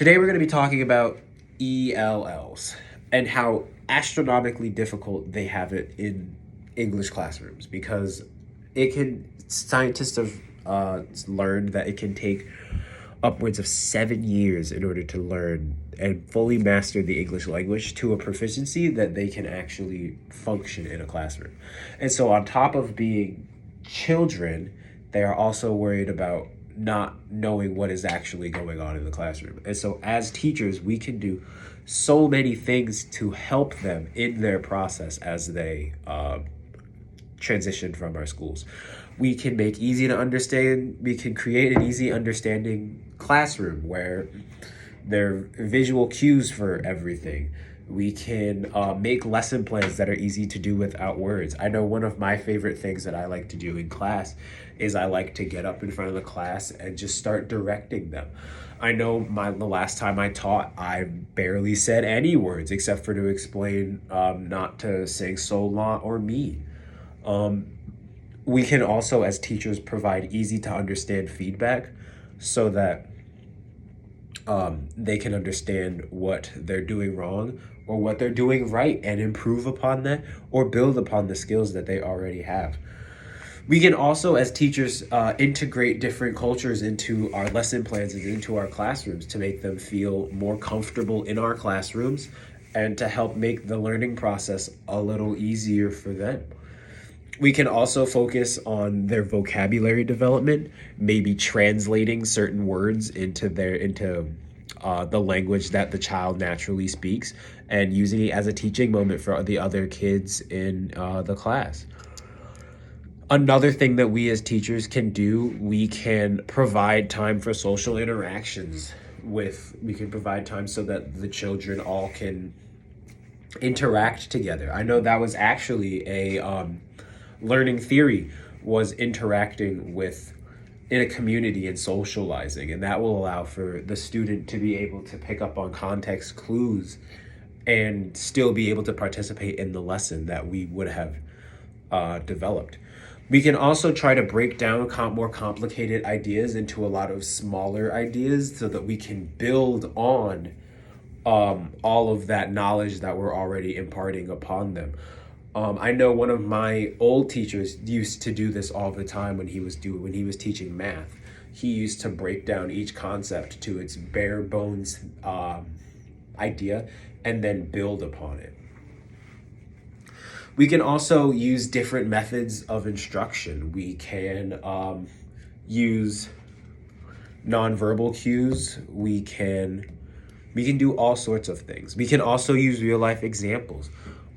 Today we're going to be talking about ELLs and how astronomically difficult they have it in English classrooms, because scientists have learned that it can take upwards of 7 years in order to learn and fully master the English language to a proficiency that they can actually function in a classroom. And so on top of being children, they are also worried about not knowing what is actually going on in the classroom. And so as teachers, we can do so many things to help them in their process as they transition from our schools. We can make easy to understand, we can create an easy understanding classroom where there are visual cues for everything. We can make lesson plans that are easy to do without words. I know one of my favorite things that I like to do in class is I like to get up in front of the class and just start directing them. I know the last time I taught, I barely said any words except for to explain not to sing so long or me. We can also, as teachers, provide easy to understand feedback so that they can understand what they're doing wrong or what they're doing right and improve upon that or build upon the skills that they already have. We can also, as teachers, integrate different cultures into our lesson plans and into our classrooms to make them feel more comfortable in our classrooms and to help make the learning process a little easier for them. We can also focus on their vocabulary development, maybe translating certain words into the language that the child naturally speaks and using it as a teaching moment for the other kids in the class. Another thing that we as teachers can do, we can provide time for social interactions we can provide time so that the children all can interact together. I know that was actually a learning theory, was interacting in a community and socializing, and that will allow for the student to be able to pick up on context clues and still be able to participate in the lesson that we would have developed. We can also try to break down more complicated ideas into a lot of smaller ideas so that we can build on all of that knowledge that we're already imparting upon them. I know one of my old teachers used to do this all the time when he was teaching math. He used to break down each concept to its bare bones idea and then build upon it. We can also use different methods of instruction. We can use nonverbal cues. We can do all sorts of things. We can also use real life examples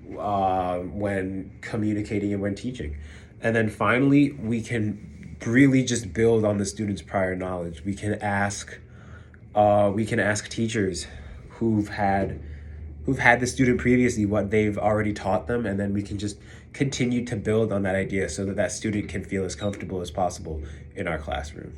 when communicating and when teaching. And then finally, we can really just build on the student's prior knowledge. We can ask teachers who've had the student previously what they've already taught them, and then we can just continue to build on that idea so that student can feel as comfortable as possible in our classroom.